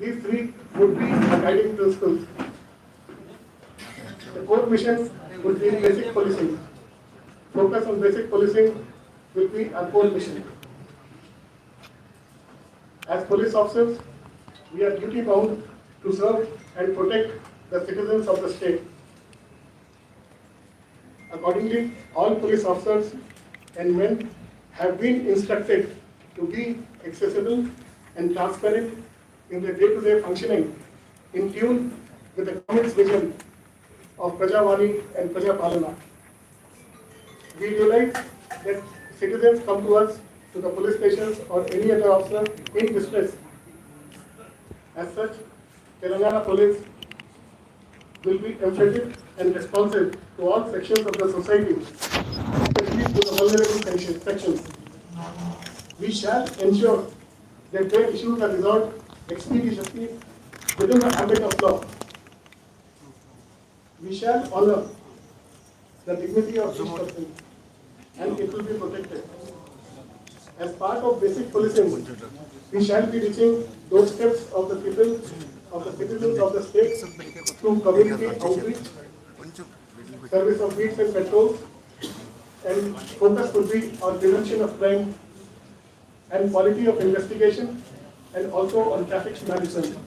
These three would be the guiding principles. The core mission would be basic policing. Focus on basic policing will be our core mission. As police officers, we are duty bound to serve and protect the citizens of the state. Accordingly, all police officers and men have been instructed to be accessible and transparent in their day-to-day functioning, in tune with the government's vision of Prajavani and Prajapalana. We realize that citizens come to us, to the police stations or any other officer in distress. As such, Telangana Police will be emphatic and responsive to all sections of the society, especially to the vulnerable sections. We shall ensure that their issues are resolved expeditiously within the ambit of law. We shall honor the dignity of each person and it will be protected. As part of basic policing, we shall be reaching doorsteps of the people, of the citizens of the state through community outreach, service of beats and patrols, and focus would be on prevention of crime and quality of investigation and also on traffic management.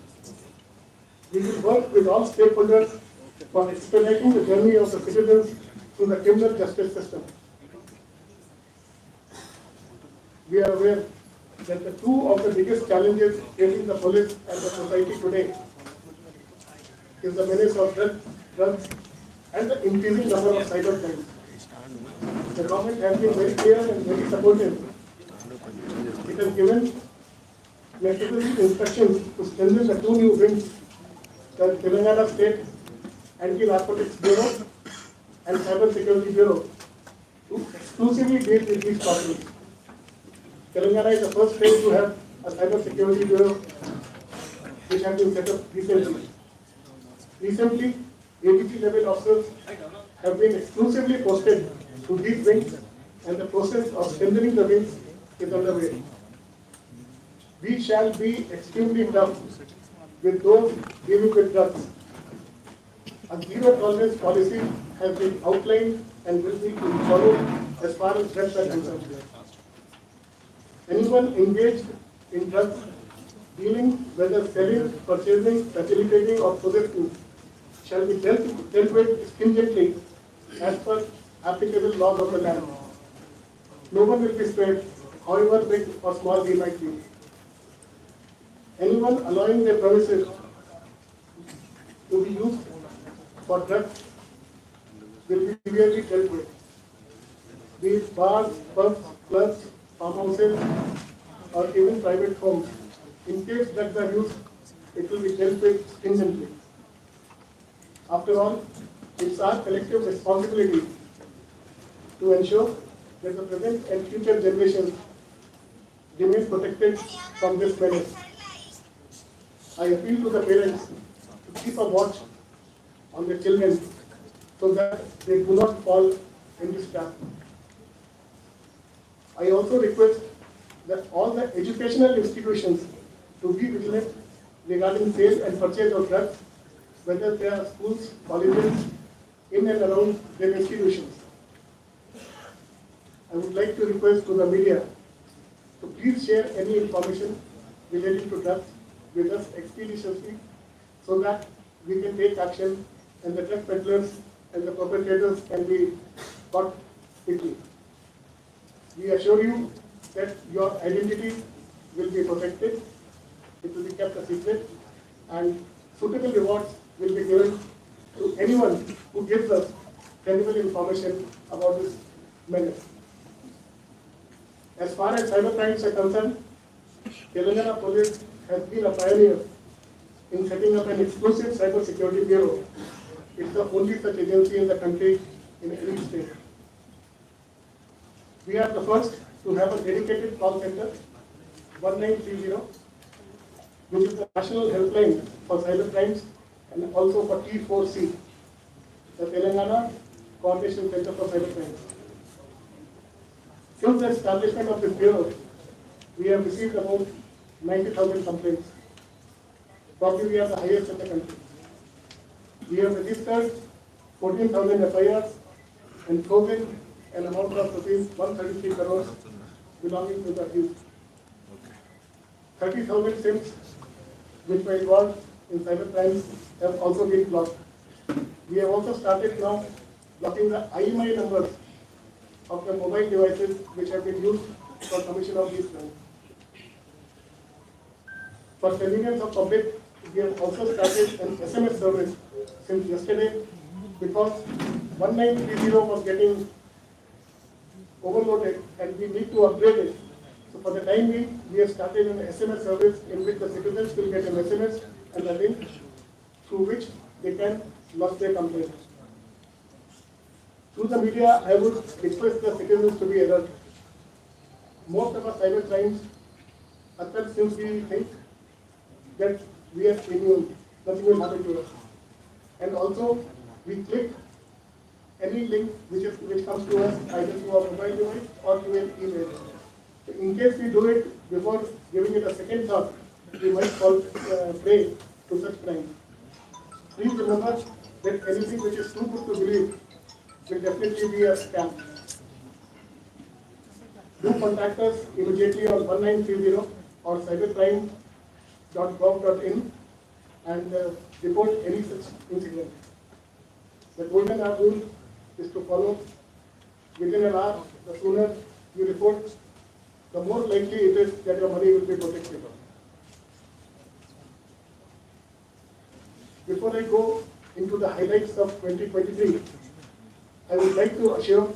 We will work with all stakeholders for expediting the journey of the citizens through the criminal justice system. We are aware that the two of the biggest challenges facing the police and the society today is the menace of drugs and the increasing number of cyber crimes. The government has been very clear and very supportive. It has given necessary instructions to strengthen the two new wings, the Telangana State Anti-Narcotics Bureau and Cyber Security Bureau, to exclusively deal with these problems. Telangana is the first state to have a Cyber Security Bureau which has been set up recently. Recently, ADG level officers have been exclusively posted to these wings and the process of strengthening the wings is underway. We shall be extremely tough with those dealing with drugs. A zero tolerance policy has been outlined and will be followed as far as drugs are concerned. Anyone engaged in drugs dealing, whether selling, purchasing, facilitating or possessing, shall be dealt with stringently as per applicable laws of the land. No one will be spared, however big or small they might be. Anyone allowing their premises to be used for drugs will be severely dealt with. These bars, pubs, clubs, farmhouses, or even private homes. In case drugs are used, it will be dealt with stringently. After all, it's our collective responsibility to ensure that the present and future generations remain protected from this menace. I appeal to the parents to keep a watch on their children so that they do not fall in this trap. I also request that all the educational institutions to be vigilant regarding sale and purchase of drugs, whether they are schools, colleges, in and around their institutions. I would like to request to the media to please share any information relating to drugs with us expeditiously so that we can take action and the drug peddlers and the perpetrators can be caught quickly. We assure you that your identity will be protected, it will be kept a secret, and suitable rewards will be given to anyone who gives us credible information about this menace. As far as cyber crimes are concerned, Telangana Police has been a pioneer in setting up an exclusive cyber security bureau. It's the only such agency in the country in any state. We are the first to have a dedicated call center, 1930, which is the national helpline for cyber crimes and also for T4C, the Telangana Coordination Center for Cyber Crimes. Since the establishment of this bureau, we have received about 90,000 complaints. Probably we are the highest in the country. We have registered 14,000 FIRs and frozen an amount of rupees 133 crores belonging to the youth. 30,000 SIMs which were involved in cyber crimes have also been blocked. We have also started now blocking the IMEI numbers of the mobile devices which have been used for commission of these crimes. For convenience of public, we have also started an SMS service since yesterday because 1930 was getting overloaded and we need to upgrade it. So for the time being, we have started an SMS service in which the citizens will get an SMS and a link through which they can lodge their complaint. Through the media, I would request the citizens to be alert. Most of our cyber crimes occur since we think that we are immune, nothing will happen to us. And also, we click any link which comes to us either through our mobile device or through an email. So in case we do it before giving it a second thought, we might fall prey to such crimes. Please remember that anything which is too good to believe will definitely be a scam. Do contact us immediately on 1930 or cybercrime.gov.in and report any such incident. The golden hour rule is to follow within an hour. The sooner you report, the more likely it is that your money will be protected. Before I go into the highlights of 2023, I would like to assure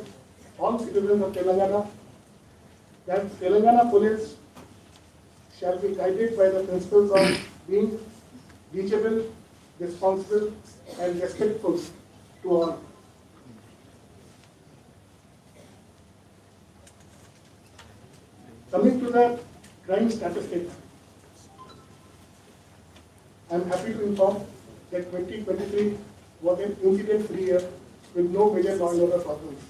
all citizens of Telangana that Telangana police shall be guided by the principles of being reachable, responsible, and respectful to all. Coming to the crime statistics, I am happy to inform that 2023 was an incident-free year with no major law and order problems.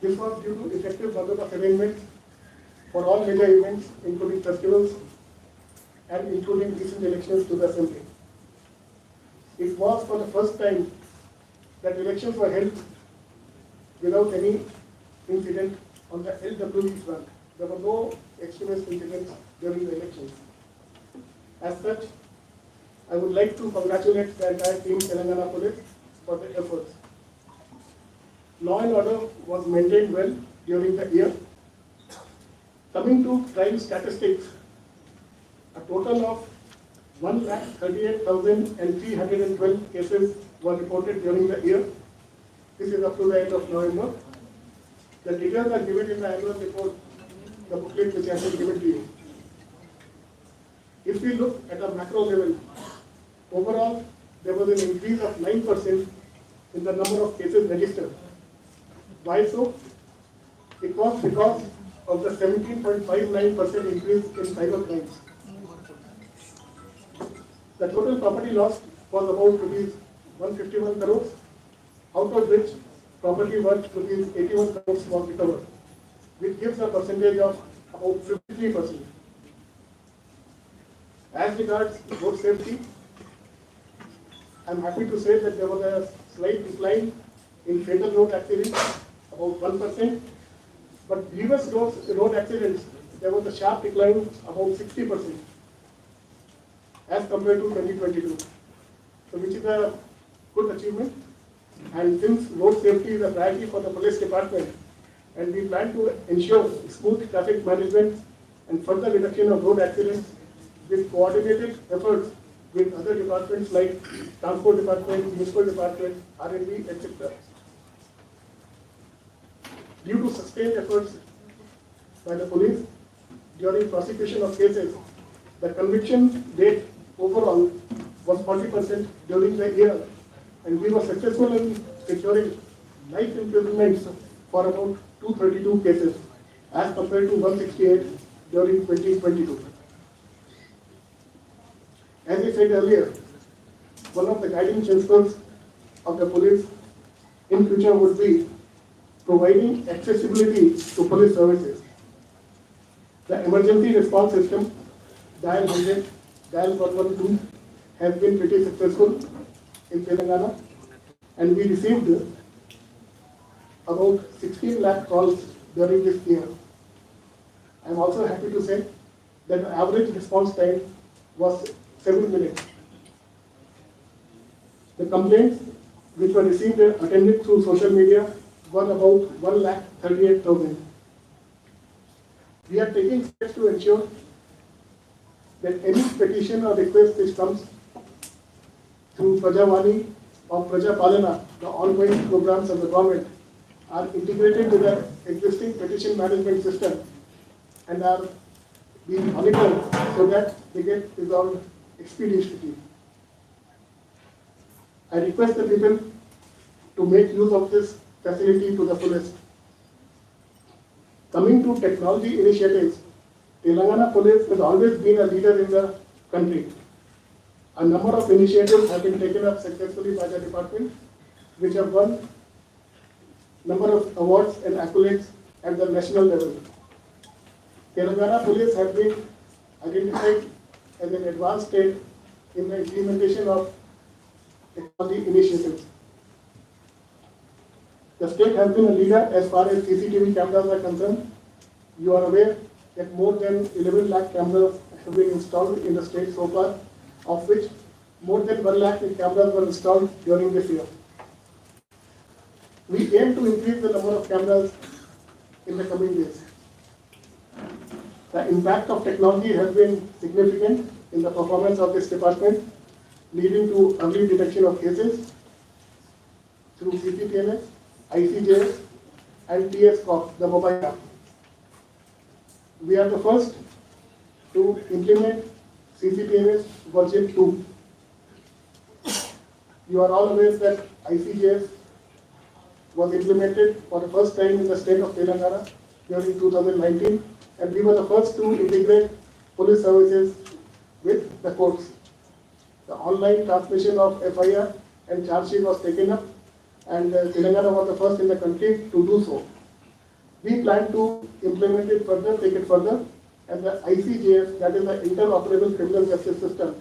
This was due to effective bandobast arrangements for all major events, including festivals and including recent elections to the Assembly. It was for the first time that elections were held without any incident on the LWE front. There were no extremist incidents during the elections. As such, I would like to congratulate the entire team Telangana Police for their efforts. Law and order was maintained well during the year. Coming to crime statistics, a total of 138,312 cases were reported during the year. This is up to the end of November. The details are given in the annual report, the booklet which I have given to you. If we look at a macro level, overall there was an increase of 9% in the number of cases registered. Why so? It was because of the 17.59% increase in cyber crimes. The total property loss was about rupees 151 crores, out of which property worth rupees 81 crores was recovered, which gives a percentage of about 53%. As regards road safety, I am happy to say that there was a slight decline in fatal road accidents, about 1%, but grievous road accidents, there was a sharp decline, about 60%, as compared to 2022. So which is a good achievement. And since road safety is a priority for the police department, and we plan to ensure smooth traffic management and further reduction of road accidents with coordinated efforts with other departments like transport department, municipal department, R&D, etc. Due to sustained efforts by the police during prosecution of cases, the conviction rate overall was 40% during the year, and we were successful in securing life imprisonments for about 232 cases as compared to 168 during 2022. As I said earlier, one of the guiding principles of the police in future would be providing accessibility to police services. The emergency response system, dial 100, dial 112 has been pretty successful in Telangana, and we received about 16 lakh calls during this year. I am also happy to say that the average response time was 7 minutes. The complaints which were received and attended through social media were about 1,38,000. We are taking steps to ensure that any petition or request which comes through Prajavani or Prajapalana, the ongoing programs of the government, are integrated with the existing petition management system and are being monitored so that they get resolved expeditiously. I request the people to make use of this facility to the fullest. Coming to technology initiatives, Telangana Police has always been a leader in the country. A number of initiatives have been taken up successfully by the department, which have won number of awards and accolades at the national level. Telangana Police have been identified as an advanced state in the implementation of technology initiatives. The state has been a leader as far as CCTV cameras are concerned. You are aware that more than 11 lakh cameras have been installed in the state so far, of which more than 1 lakh cameras were installed during this year. We aim to increase the number of cameras in the coming days. The impact of technology has been significant in the performance of this department, leading to early detection of cases through CCTNS, ICJS, and TS-COP, the mobile app. We are the first to implement CCTNS version 2. You are all aware that ICJS was implemented for the first time in the state of Telangana during 2019, and we were the first to integrate police services with the courts. The online transmission of FIR and charge sheet was taken up, and Telangana was the first in the country to do so. We plan to implement it further, take it further, and the ICJS, that is the Interoperable Criminal Justice System,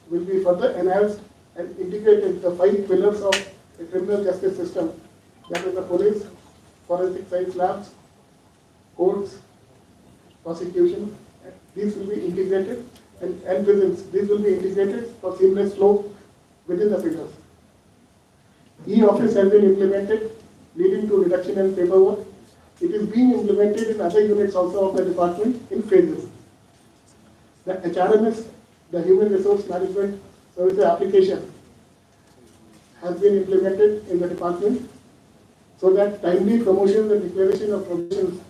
will be further enhanced and integrated the 5 pillars of the criminal justice system, that is the police, forensic science labs, courts, prosecution. These will be integrated, and prisons. These will be integrated for seamless flow within the pillars. E-office has been implemented, leading to reduction in paperwork. It is being implemented in other units also of the department in phases. The HRMS, the Human Resource Management Services application, has been implemented in the department so that timely promotions and declaration of promotions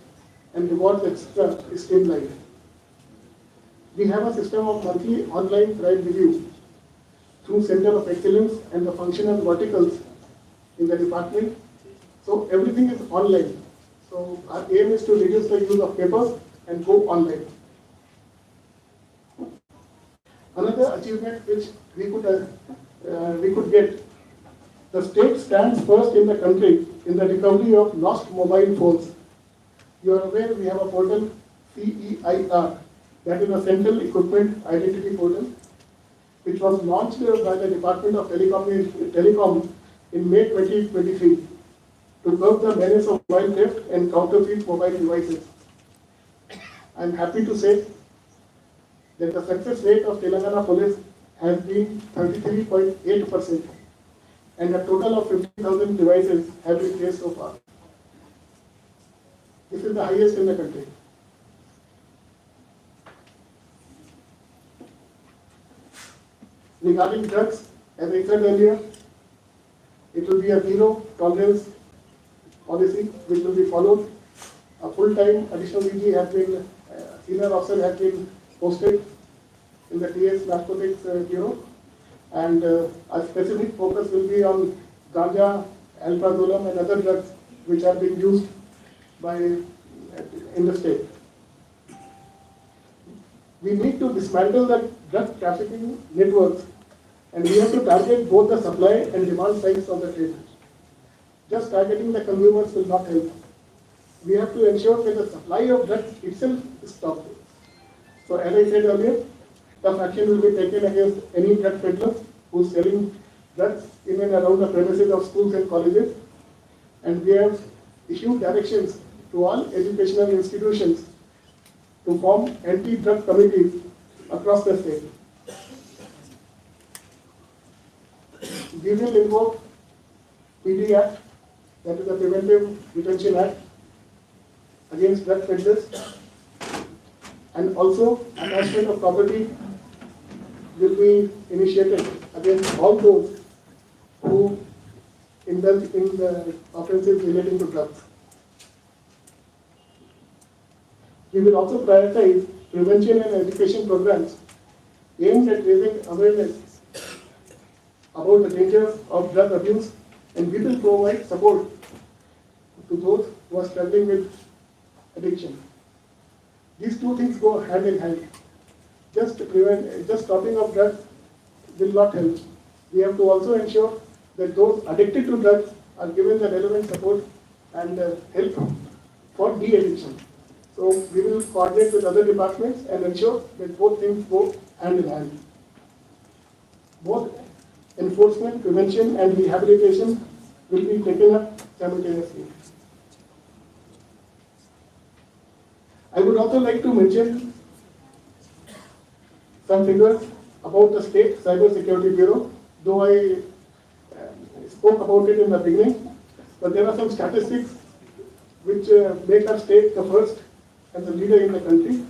and rewards, etc., is streamlined. We have a system of monthly online crime review through Center of Excellence and the functional verticals in the department. So everything is online. So our aim is to reduce the use of paper and go online. Another achievement which we could get, the state stands first in the country in the recovery of lost mobile phones. You are aware we have a portal, CEIR, that is a Central Equipment Identity Portal, which was launched by the Department of Telecom in May 2023 to curb the menace of mobile theft and counterfeit mobile devices. I am happy to say that the success rate of Telangana Police has been 33.8%, and a total of 50,000 devices have been traced so far. This is the highest in the country. Regarding drugs, as I said earlier, it will be a zero tolerance policy which will be followed. A full-time additional DG has been, senior officer has been posted in the TS Narcotics Bureau, and a specific focus will be on ganja, alprazolam, and other drugs which are being used by in the state. We need to dismantle the drug trafficking networks, and we have to target both the supply and demand sides of the trade. Just targeting the consumers will not help. We have to ensure that the supply of drugs itself is stopped. So as I said earlier, tough action will be taken against any drug peddler who is selling drugs in and around the premises of schools and colleges. And we have issued directions to all educational institutions to form anti-drug committees across the state. We will invoke PD Act, that is the Preventive Detention Act, against drug peddlers, and also attachment of property will be initiated against all those who indulge in the offences relating to drugs. We will also prioritize prevention and education programs aimed at raising awareness about the dangers of drug abuse, and we will provide support to those who are struggling with addiction. These two things go hand in hand. Just stopping of drugs will not help. We have to also ensure that those addicted to drugs are given the relevant support and help for de-addiction. So we will coordinate with other departments and ensure that both things go hand in hand. Both enforcement, prevention and rehabilitation will be taken up simultaneously. I would also like to mention some figures about the State Cyber Security Bureau, though I spoke about it in the beginning, but there are some statistics which make our state the first and the leader in the country.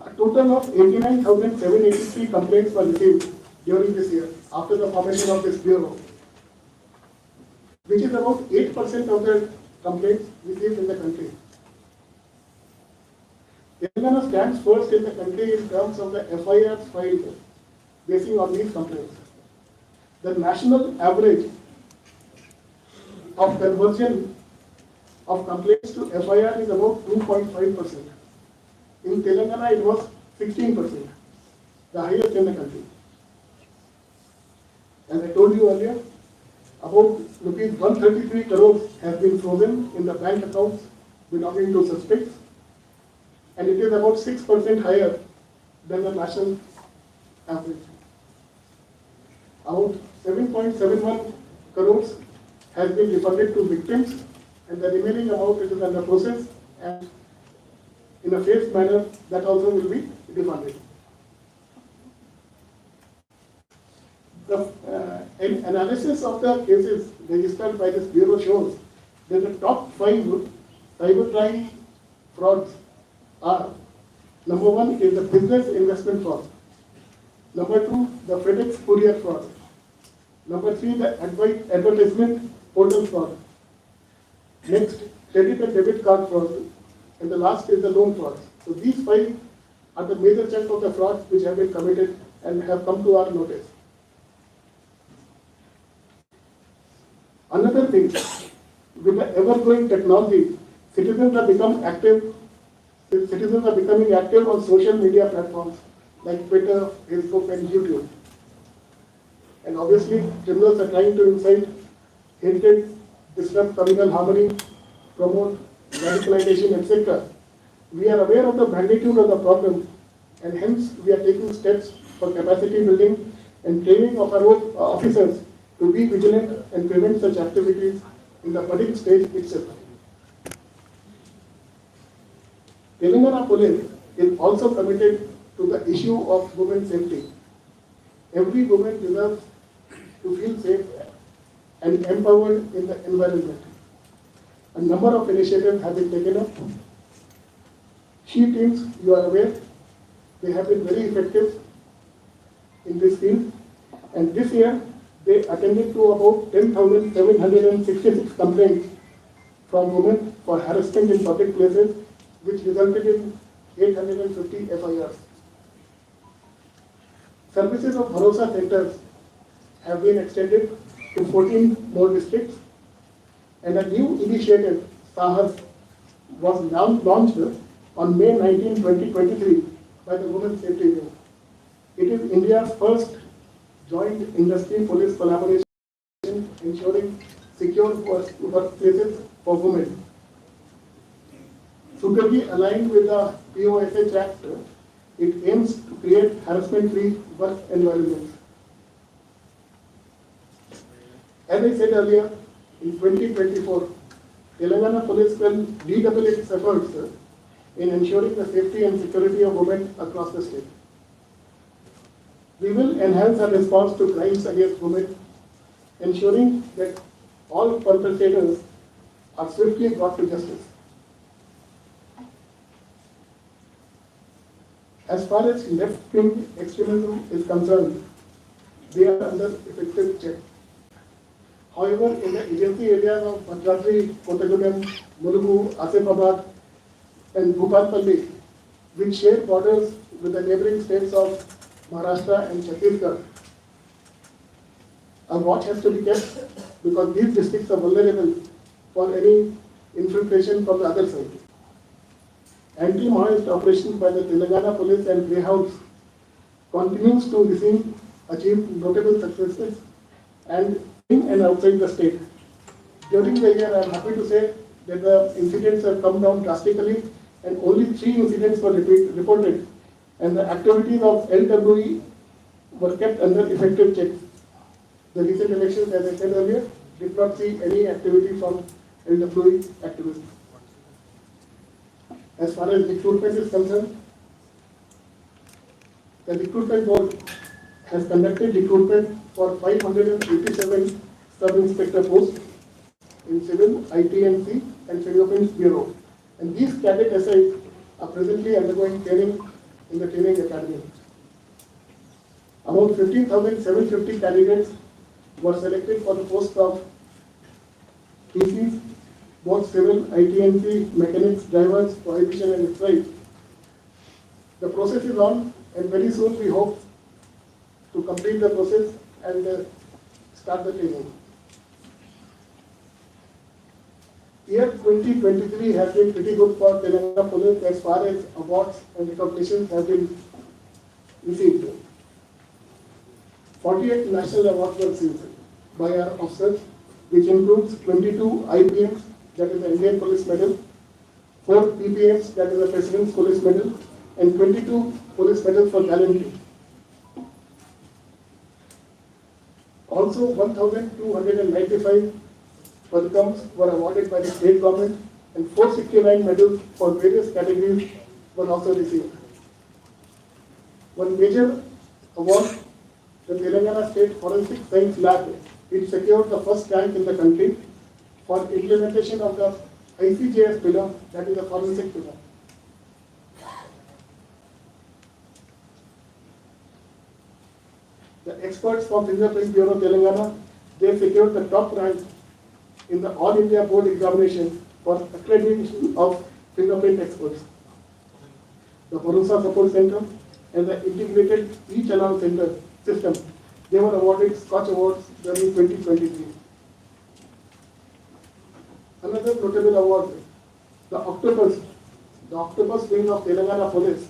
A total of 89,783 complaints were received during this year after the formation of this bureau, which is about 8% of the complaints received in the country. Telangana stands first in the country in terms of the FIRs filed basing on these complaints. The national average of conversion of complaints to FIR is about 2.5%. In Telangana, it was 16%, the highest in the country. As I told you earlier, about rupees 133 crores has been frozen in the bank accounts belonging to suspects, and it is about 6% higher than the national average. About 7.71 crores has been refunded to victims, and the remaining amount is under process, and in a phased manner that also will be refunded. The analysis of the cases registered by this bureau shows that the top 5 cybercrime frauds are: number 1 is the business investment fraud, number 2 the FedEx courier fraud, number 3 the advertisement portal fraud, next credit and debit card fraud, and the last is the loan fraud. So these 5 are the major chunk of the frauds which have been committed and have come to our notice. Another thing, with the ever-growing technology, citizens are becoming active on social media platforms like Twitter, Facebook and YouTube. And obviously, criminals are trying to incite hatred, disrupt communal harmony, promote radicalization, etc. We are aware of the magnitude of the problem, and hence we are taking steps for capacity building and training of our own officers to be vigilant and prevent such activities in the budding stage itself. Telangana Police is also committed to the issue of women's safety. Every woman deserves to feel safe and empowered in the environment. A number of initiatives have been taken up. She teams, you are aware, they have been very effective in this field, and this year they attended to about 10,766 complaints from women for harassment in public places, which resulted in 850 FIRs. Services of Bharosa centers have been extended to 14 more districts, and a new initiative, Sahas, was launched on May 19, 2023 by the Women's Safety Wing. It is India's first joint industry police collaboration ensuring secure workplaces for women. Suitably aligned with the POSH Act, It aims to create harassment-free work environments. As I said earlier, in 2024, Telangana Police will redouble its efforts in ensuring the safety and security of women across the state. We will enhance our response to crimes against women, ensuring that all perpetrators are swiftly brought to justice. As far as left-wing extremism is concerned, they are under effective check. However, in the agency areas of Bhadradri, Kottagudem, Mulugu, Asifabad, and Bhupalpalli, which share borders with the neighboring states of Maharashtra and Chhattisgarh, a watch has to be kept because these districts are vulnerable for any infiltration from the other side. Anti-Maoist operations by the Telangana police and greyhounds continues to achieve notable successes and in and outside the state. During the year, I am happy to say that the incidents have come down drastically and only 3 incidents were reported, and the activities of LWE were kept under effective check. The recent elections, as I said earlier, did not see any activity from LWE activists. As far as recruitment is concerned, the recruitment board has conducted recruitment for 587 sub-inspector posts in Civil, IT&C and Fingerprints Bureau. And these cadet SIs are presently undergoing training in the training academy. About 15,750 candidates were selected for the post of PCs, both civil, IT&C, mechanics, drivers, prohibition and excise. The process is on, and very soon we hope to complete the process and start the training. Year 2023 has been pretty good for Telangana Police as far as awards and recognitions have been received. 48 national awards were received by our officers, which includes 22 IPMs, that is the Indian Police Medal, 4 PPMs, that is the President's Police Medal, and 22 police medals for gallantry. Also, 1,295 Padakams were awarded by the state government, and 469 medals for various categories were also received. One major award, the Telangana State Forensic Science Lab, it secured the first rank in the country for implementation of the ICJS pillar, that is the forensic pillar. The experts from Fingerprint Bureau Telangana, they secured the top rank in the All India Board examination for accreditation of fingerprint experts. The Bharosa Support Center and the Integrated E-Challan Center system, they were awarded Scotch Awards during 2023. Another notable award, the Octopus Wing of Telangana Police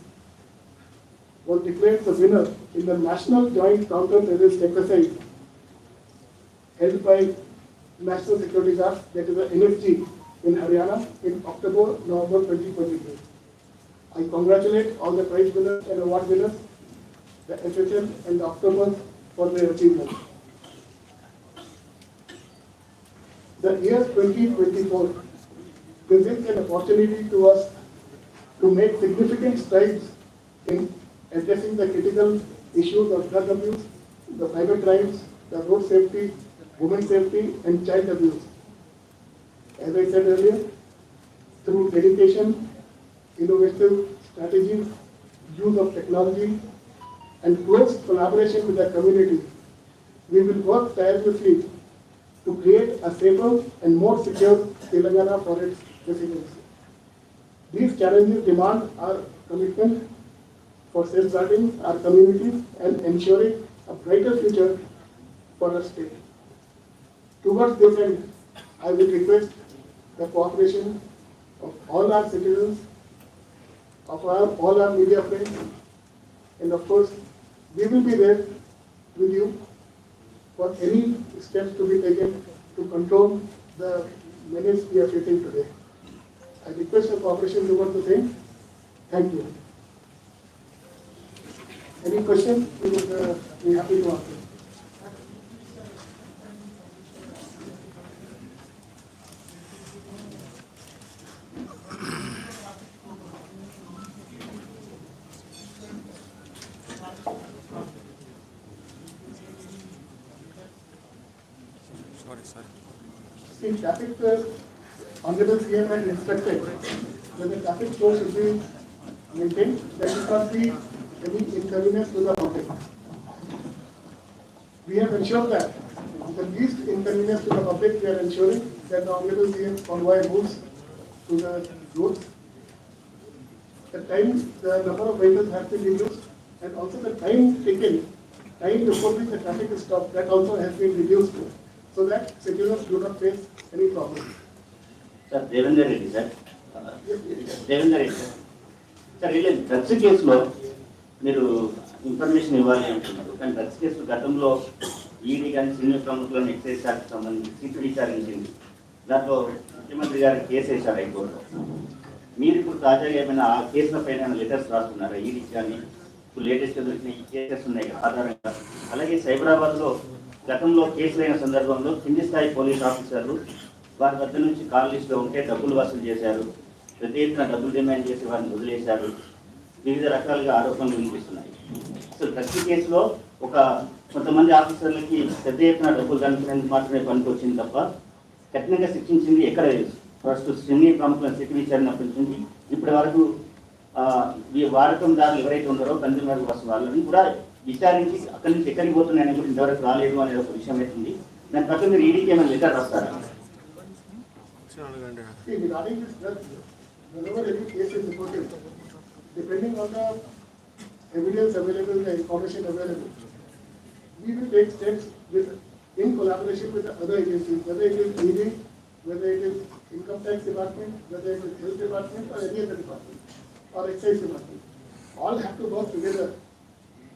was declared the winner in the National Joint Counter-Terrorist Exercise held by National Security Guard, that is the NSG, in Haryana in October-November 2023. I congratulate all the prize winners and award winners, the FHL and the Octopus for their achievement. The year 2024 presents an opportunity to us to make significant strides in addressing the critical issues of drug abuse, the cyber crimes, the road safety, women safety, and child abuse. As I said earlier, through dedication, innovative strategies, use of technology, and close collaboration with the community, we will work tirelessly to create a safer and more secure Telangana for its residents. These challenges demand our commitment for safeguarding our communities and ensuring a brighter future for our state. Towards this end, I will request the cooperation of all our citizens, of all our media friends, and of course, we will be there with you for any steps to be taken to control the menace we are facing today. I request your cooperation towards the same. Thank you. Any question, we would be happy to answer. See, traffic, Honorable CM had instructed that the traffic flow should be maintained, there should not be any inconvenience to the public. We have ensured that the least inconvenience to the public, we are ensuring that the Honorable CM convoy moves to the roads. The time, the number of vehicles has been reduced, and also the time taken, time before which the traffic is stopped, that also has been reduced, so that citizens do not face any problem. Sir, Devendra Reddy, sir. Devendra Reddy, sir. Sir, really drugs కేసులో మీరు information ఇవ్వాలి అంటున్నారు, కానీ drugs case గతంలో ED కానీ senior ప్రముఖులను excise శాఖకు సంబంధించి SIT విచారించింది. దాంట్లో ముఖ్యమంత్రి గారు కేసు వేశారు హైకోర్టులో. మీరు ఇప్పుడు తాజాగా ఏమైనా ఆ కేసుల పైన లెటర్స్ రాస్తున్నారా? ఈడీకి కానీ ఇప్పుడు లేటెస్ట్గా దొరికిన ఈ కేసెస్ ఉన్నాయి కదా ఆధారంగా. అలాగే సైబరాబాద్లో గతంలో కేసులైన సందర్భంలో కింది స్థాయి పోలీస్ ఆఫీసర్లు వారి వద్ద నుంచి కాల్ లిస్టులో ఉంటే డబ్బులు వసూలు చేశారు, పెద్ద ఎత్తున డబ్బులు డిమాండ్ చేసి వారిని వదిలేశారు, వివిధ రకాలుగా ఆరోపణలు వినిపిస్తున్నాయి. అసలు డ్రగ్స్ కేసులో ఒక కొంతమంది ఆఫీసర్లకి పెద్ద ఎత్తున డబ్బులు కనుక్కునేందుకు మాత్రమే పనికి వచ్చింది తప్ప కఠినంగా శిక్షించింది ఎక్కడ లేదు. ఫస్ట్ సినీ ప్రముఖులను సిట్ విచారణప్పటి నుంచి ఇప్పటి వరకు వాడకందారులు ఎవరైతే ఉన్నారో కన్జ్యూమర్ కోసం వాళ్ళని కూడా విచారించి అక్కడి నుంచి ఎక్కడికి పోతున్నాయని కూడా ఇంతవరకు రాలేదు అనే ఒక విషయం అవుతుంది. దాని పట్ల మీరు ఈడీకి ఏమైనా లెటర్ రాస్తారా? Depending on the evidence available, the information available, we will take steps in collaboration with the other agencies, whether it is ED, whether it is Income Tax Department, whether it is Health Department or any other department or Excise Department. All have to work together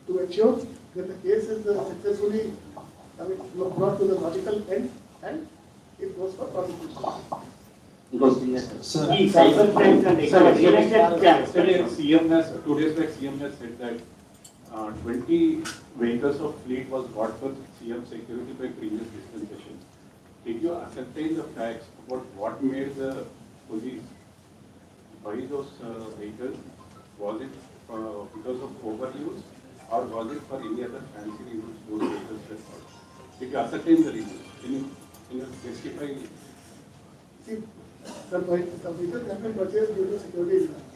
to ensure that the case is successfully brought to the logical end and it goes for prosecution. Sir, yesterday CM has, 2 days back CM has said that 20 vehicles of fleet was bought for CM security by previous dispensation. Did you ascertain the facts about what made the police buy those vehicles? Was it because of overuse or was it for any other fancy reasons those vehicles were bought? Did you ascertain the reason? Can you justify? See, the vehicles have been purchased due to security reasons.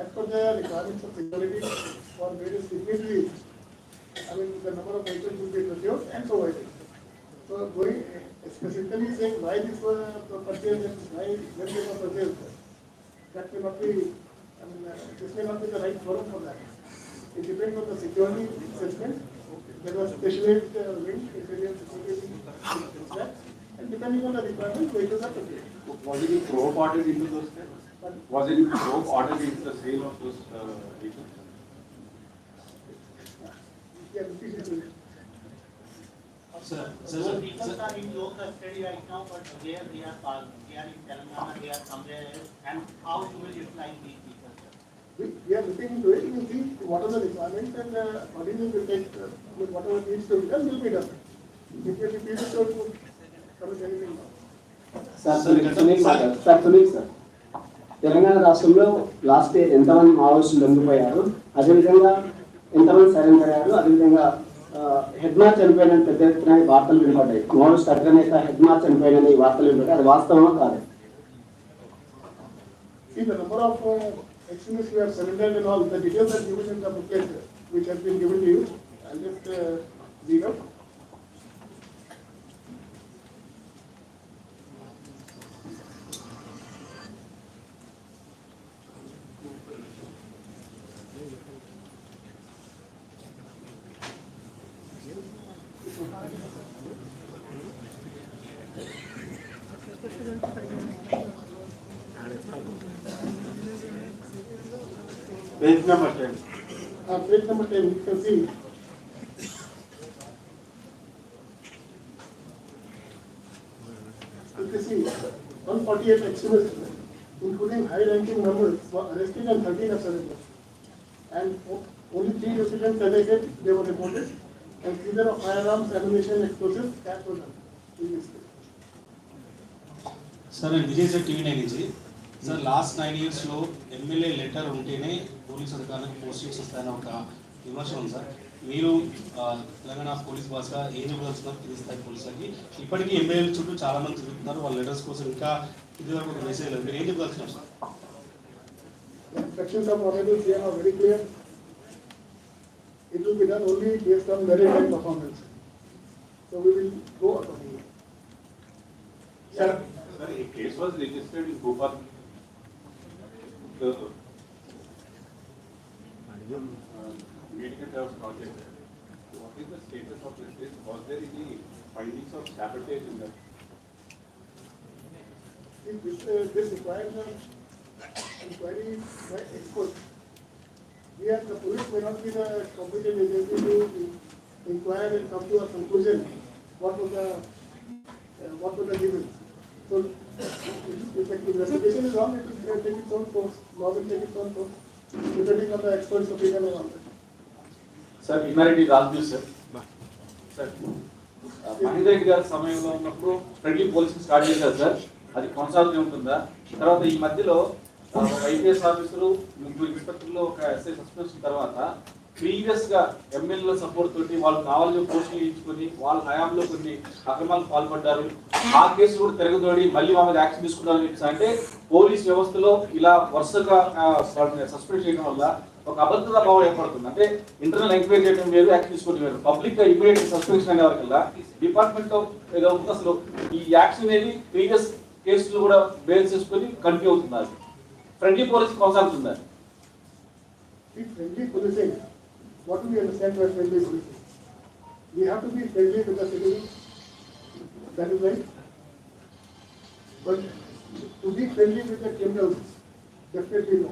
As per the requirements of security for various dignitaries, the number of vehicles will be procured and provided. So going specifically saying why this was purchased and why when they were purchased, that may not be, this may not be the right forum for that. It depends on the security assessment. There was specialized wing, intelligence security, and depending on the requirements, vehicles are procured. Was any probe ordered into those cars? Was any probe ordered into the sale of those vehicles? Yeah, repeatedly. Sir, vehicles are in low custody right now, but where they are parked, they are in Telangana, they are somewhere else, and how you will utilize these vehicles? We are looking into it. We will see what are the requirements and accordingly we will take whatever needs to be done will be done. If we repeat it, so it will come as anything now. Sunil sir, Telangana రాష్ట్రంలో last year ఎంతమంది మావోయిస్టులు లొంగిపోయారు, అదేవిధంగా ఎంతమంది surrender అయ్యారు, అదేవిధంగా head March చనిపోయిన పెద్ద ఎత్తున వార్తలు వినపడ్డాయి. మావోయిస్ట్ అగ్రనేత హెడ్ మార్చ్ చనిపోయిన వార్తలు వినపడ్డాయి, అది వాస్తవమా కాదు? See, the number of extremists who have surrendered and all, the details are given in the booklet which has been given to you. I'll just read out. Page number 10. Page number 10, you can see. You can see 148 extremists, including high-ranking members, were arrested and 13 have surrendered. And Only 3 incidents, as I said, they were reported, and seizure of firearms, ammunition, explosives, cash was done in this case. Sir నేను Vijay sir TV 9 నుంచి sir last 9 ఇయర్స్లో MLA letter ఉంటేనే police అధికారులకు postings వస్తాయని ఒక విమర్శ ఉంది sir. మీరు తెలంగాణ పోలీస్ భాషగా ఏం చెప్పదలుచున్నారు కింది స్థాయి పోలీసులకి? ఇప్పటికీ ఎమ్మెల్యేల చుట్టూ చాలా మంది తిరుగుతున్నారు, వాళ్ళ లెటర్స్ కోసం ఇంకా ఇదివరకు ఒక మెసేజ్ లేదు, మీరు ఏం చెప్పదలుచున్నారు sir? The instructions of honorables here are very clear. It will be done only based on merit and performance. So we will go accordingly. Sir, a case was registered in Bhopal. The medical was project. What is the status of this case? Was there any findings of sabotage in that? This requires an inquiry by experts. We as the police may not be the competent agency to inquire and come to a conclusion what was the given. So if the investigation is on, it will take its own course. Law will take its own course, depending on the expert's opinion and all that. Sir immunity Raju sir sir Mahendra Reddy గారి సమయంలో ఉన్నప్పుడు friendly policing start చేశారు sir, అది కొనసాగుతూ ఉంటుందా? తర్వాత ఈ మధ్యలో ఒక ఐపీఎస్ ఆఫీసరు, ముగ్గురు ఇన్స్పెక్టర్లు, ఒక ఎస్ఐ సస్పెన్షన్ తర్వాత ప్రీవియస్ గా ఎమ్మెల్యేల సపోర్ట్ తోటి వాళ్ళు కావాలని పోస్టులు ఇచ్చుకొని వాళ్ళ హయాంలో కొన్ని అక్రమాలకు పాల్పడ్డారు, ఆ కేసు కూడా తిరగదోడి మళ్ళీ వాళ్ళ మీద యాక్షన్ తీసుకున్నారని చెప్పేసి అంటే పోలీస్ వ్యవస్థలో ఇలా వరుసగా సస్పెండ్ చేయడం వల్ల ఒక అభద్రతా భావం ఏర్పడుతుంది. అంటే ఇంటర్నల్ ఎంక్వైరీ చేయడం వేరు, యాక్షన్ తీసుకోవడం వేరు. పబ్లిక్ గా ఇమీడియట్ సస్పెన్షన్ అనే వరకల్లా డిపార్ట్మెంట్ ఏదో అసలు ఈ యాక్షన్ అనేది ప్రీవియస్ కేసులు కూడా బేస్ చేసుకొని కంటిన్యూ అవుతున్నారు. ఫ్రెండ్లీ పోలీస్ కొనసాగుతున్నారు. Friendly policing, what do we understand by friendly policing? We have to be friendly with the citizens, that is right. But to be friendly with the criminals, definitely no.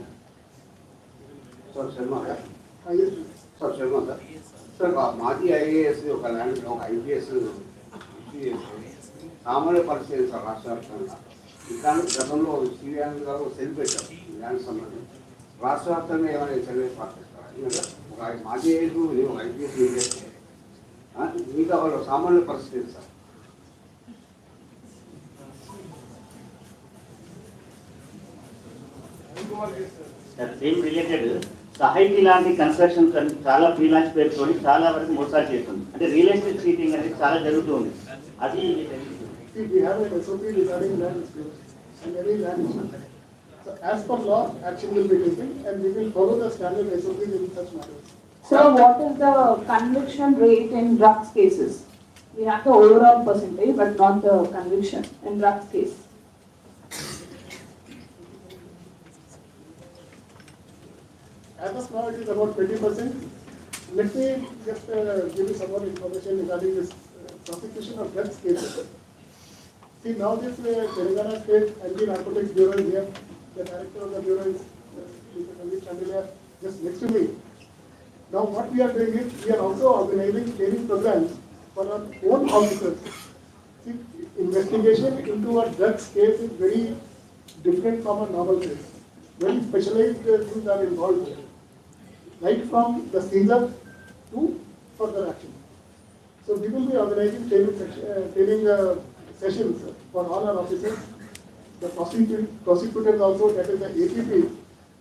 Sir Sharma है Yes, sir Sharma sir माजी IAS ఒక land ఒక IPS సామాన్య పరిస్థితి sir రాష్ట్ర వ్యాప్తంగా ఇట్లాంటి గతంలో సివిఆర్ గారు సెల్ పెట్టారు ల్యాండ్ సంబంధించి రాష్ట్ర వ్యాప్తంగా ఏమైనా సర్వే పాటిస్తారు? ఎందుకంటే ఒక మాజీ ఐఏఎస్ ఒక IPS మిగతా వాళ్ళు సామాన్య పరిస్థితి సార్. సేమ్ రిలేటెడ్ సహాయికి లాంటి కన్స్ట్రక్షన్ చాలా ఫ్రీలాన్స్ పేరుతో చాలా వరకు మోసాలు చేస్తుంది. అంటే రియల్ ఎస్టేట్ చీటింగ్ అనేది చాలా జరుగుతుంది. అది see, we have an SOP regarding land disputes and any land issue. So as per law, action will be taken and we will follow the standard SOPs in such matters. Sir, what is the conviction rate in drugs cases? We have the overall percentage, but not the conviction in drugs case. As of now, it is about 20%. Let me just give you some more information regarding this prosecution of drugs cases. See, now this Telangana State Anti-Narcotics Bureau is here. The director of the bureau is Mr. Sandeep Chandelier, just next to me. Now, what we are doing is, we are also organizing training programs for our own officers. See, investigation into a drugs case is very different from a normal case. Very specialized things are involved, right from the seizure to further action. So we will be organizing training sessions for all our officers, the prosecutors also, that is the APP,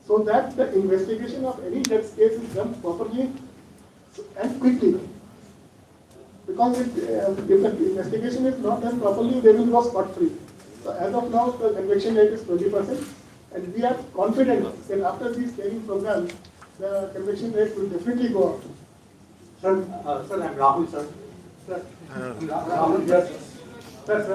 so that the investigation of any drugs case is done properly and quickly. Because if the investigation is not done properly, they will go scot-free. So as of now, the conviction rate is 20%, and we are confident that after these training programs, the conviction rate will definitely go up. Sir, I'm Rahul, sir. Sir, Rahul, yes. sir.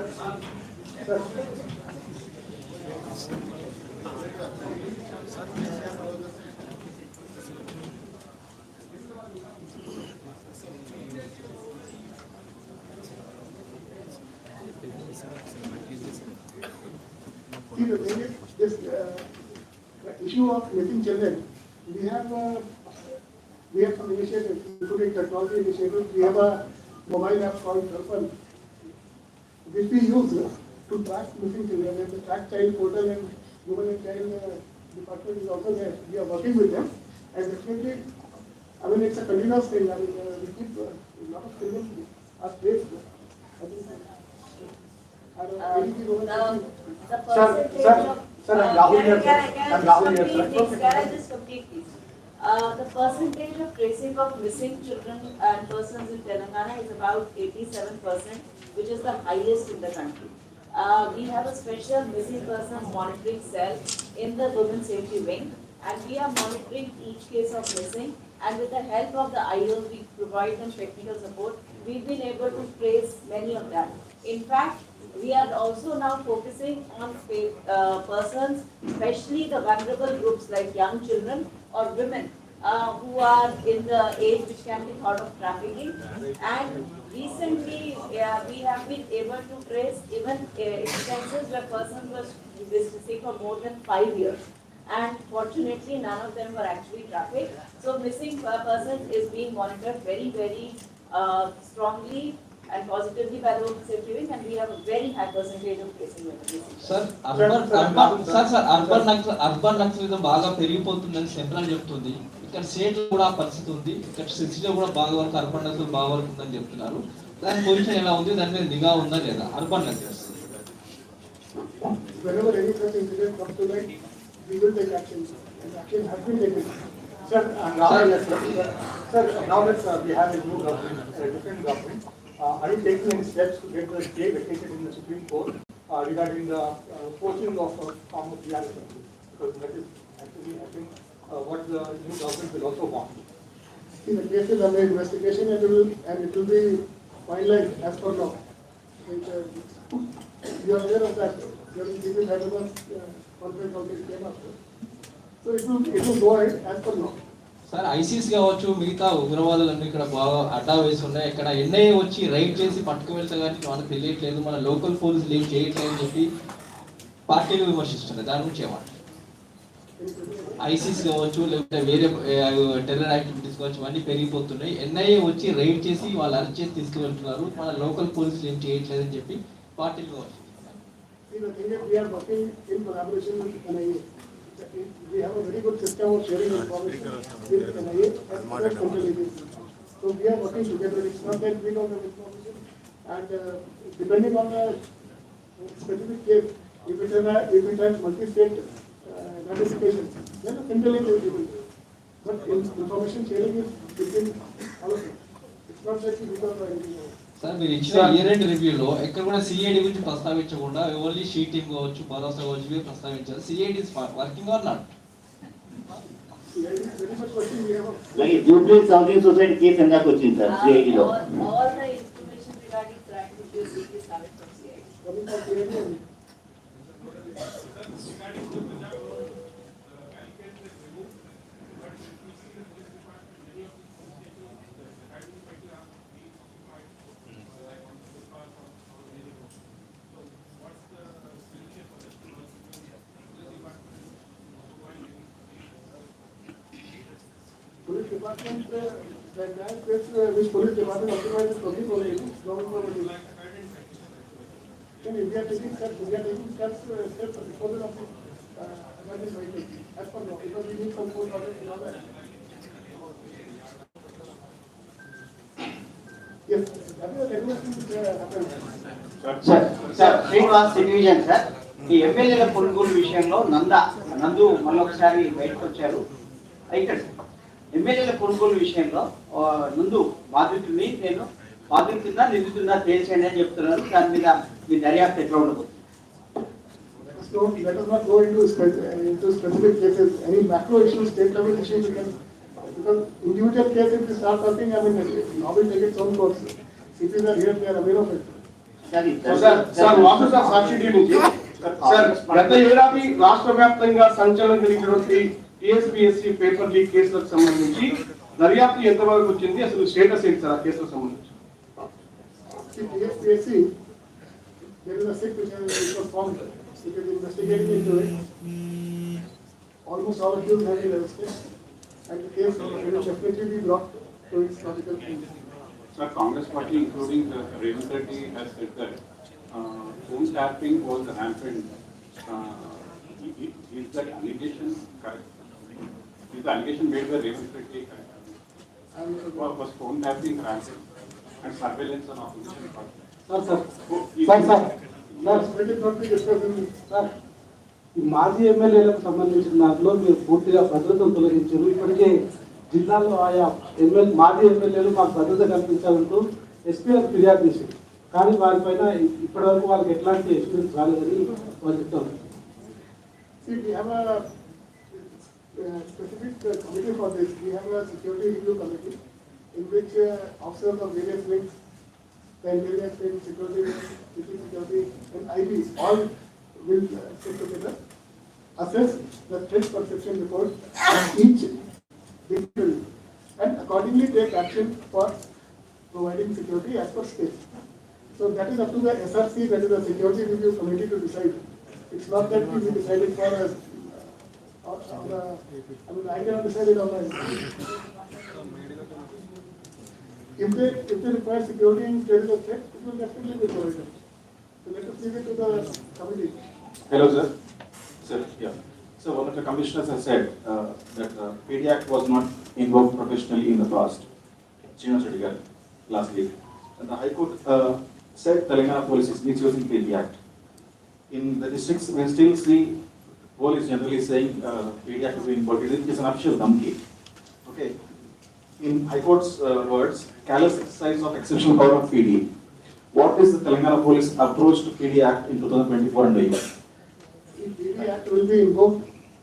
See, the thing is, this the issue of missing children, we have some initiatives, including technology initiatives. We have a mobile app called Darpan, which we use to track missing children. And the track child portal and women and child department is also there. We are working with them, and definitely I mean, it's a continuous thing. I mean, we keep a lot of children are placed. I think. The percentage of. Sir, I'm Rahul here, sir. I'm Rahul here, sir. Can I just complete, please? The percentage of tracing of missing children and persons in Telangana is about 87%, which is the highest in the country. We have a special missing persons monitoring cell in the Women's Safety Wing, and we are monitoring each case of missing. And with the help of the IOs, we provide them technical support. We've been able to trace many of them. In fact, we are also now focusing on persons, especially the vulnerable groups like young children or women who are in the age which can be thought of trafficking. And recently, we have been able to trace even instances where persons were missing for more than 5 years. And fortunately, none of them were actually trafficked. So missing persons is being monitored very, very strongly and positively by the Women's Safety Wing, and we have a very high percentage of tracing women. Sir, urban naxalism బాగా పెరిగిపోతుందని central చెప్తుంది. ఇక్కడ state కూడా పరిస్థితి ఉంది. ఇక్కడ సిటీలో కూడా బాగా వరకు అర్బన్ నక్సల్ బాగా వరకు ఉందని చెప్తున్నారు. దాని పొజిషన్ ఎలా ఉంది? దాని మీద నిఘా ఉందా లేదా? Urban Naxals. Whenever any such incident comes to light, we will take action, and action has been taken. Sir, now that we have a new government, a different government, are you taking any steps to get the stay vacated in the Supreme Court regarding the poaching of form of reality? Because that is actually, I think, what the new government will also want. See, the case is under investigation, and it will be finalized as per law. You are aware of that. During the Hyderabad conference also came up. So it will go ahead as per law. Sir, ICs కావచ్చు, మిగతా ఉగ్రవాదులన్నీ ఇక్కడ బాగా అడ్డా వేసి ఉన్నాయి. ఇక్కడ NIA వచ్చి ride చేసి పట్టుకు వెళ్తే కానీ మనకు తెలియట్లేదు, మన లోకల్ పోలీసులు ఏం చేయట్లేదు అని చెప్పి పార్టీలు విమర్శిస్తున్నాయి. దాని గురించి ఏమంటారు? ఐసీస్ కావచ్చు, లేకపోతే వేరే టెర్రర్ యాక్టివిటీస్ కావచ్చు, ఇవన్నీ పెరిగిపోతున్నాయి. ఎన్ఐఏ వచ్చి రైడ్ చేసి వాళ్ళు అరెస్ట్ చేసి తీసుకువెళ్తున్నారు, మన లోకల్ పోలీసులు ఏం చేయట్లేదు అని చెప్పి పార్టీలు విమర్శిస్తున్నారు. We are working in collaboration with NIA. We have a very good system of sharing information with NIA and other central agencies. So we are working together. It's not that we don't have information. And depending on the specific case, if it has multi-state notification, then the central agency will do. But information sharing is between all of us. It's not that we don't know anything else. Sir, మీరు ఇచ్చిన year end రివ్యూలో ఎక్కడ కూడా CID గురించి ప్రస్తావించకుండా only sheeting కావచ్చు, భరోసా కావచ్చు ప్రస్తావించారు. CID is working or not? అలాగే జూబ్లీస్ హౌసింగ్ సొసైటీ కేసు ఎందాక వచ్చింది sir సిఐడిలో? All the information regarding crime which you seek is coming from CID. Police department, the entire place which police department occupies is public only, government property. Then we are taking steps for disposal of the emergency vehicles as per law, because we need some court orders and all that. Yes, that is a regulation which happens. Sir Srinivas division sir, ఈ ఎమ్మెల్యేల కొనుగోలు విషయంలో నందు మళ్ళొకసారి బయటకు వచ్చారు. ఇక్కడ ఎమ్మెల్యేల కొనుగోలు విషయంలో నందు బాధితుడిని నేను బాధితున్నా నిందితున్నా తేల్చండి అని చెప్తున్నారు. దాని మీద మీ దర్యాప్తు ఎట్లా ఉండబోతుంది? So let us not go into specific cases. Any macro issues, state level issues, we can, because individual cases we start talking. I mean, now we take its own course. Cities are here; they are aware of it. Sir Vasu sir Sakshi TV నుంచి sir, గత ఏడాది రాష్ట్ర వ్యాప్తంగా సంచలనం కలిగినటువంటి TSPSC paper leak కేసులకు సంబంధించి దర్యాప్తు ఎంతవరకు వచ్చింది? అసలు స్టేటస్ ఏంటి సార్ ఆ కేసులకు సంబంధించి? TSPSC, there is a SIC which was formed. It is investigating into it. Almost all accused have been arrested, and the case will definitely be brought to its logical end. Sir, Congress party, including the Revanth Reddy, has said that phone tapping was rampant. Is that allegation correct? Is the allegation made by Revanth Reddy correct? was phone tapping rampant and surveillance on opposition party. Let it not be discussed in sir ఈ మాజీ ఎమ్మెల్యేలకు సంబంధించిన దాంట్లో మీరు పూర్తిగా భద్రతను తొలగించారు. ఇప్పటికే జిల్లాలో ఆయా మాజీ ఎమ్మెల్యేలు మాకు భద్రత కల్పించాలంటూ ఎస్పీలకు ఫిర్యాదు చేశారు. కానీ వారిపైన ఇప్పటివరకు వాళ్ళకి ఎట్లాంటి ఎక్స్పీరియన్స్ రాలేదని వాళ్ళు చెప్తారు. See, we have a specific committee for this. We have a security review committee in which officers of various wings, the intelligence wing, security wing, city security, and IB all will sit together, assess the threat perception report of each individual, and accordingly take action for providing security as per state. So that is up to the SRC, that is the security review committee to decide. It's not that we decided for us. I cannot decide it on my own. If they require security and there is a threat, it will definitely be provided. So let us leave it to the committee. Hello, sir. Sir, yeah. So one of the commissioners has said that PD Act was not invoked professionally in the past. Srinivas Reddy garu last week. And the High Court said Telangana police is misusing PD Act. In the districts, we still see police generally saying PD Act is being invoked. It is an official dumpy. Okay. In High Court's words, callous exercise of exceptional power of PD. What is the Telangana police approach to PD Act in 2024 and beyond? If PD Act will be invoked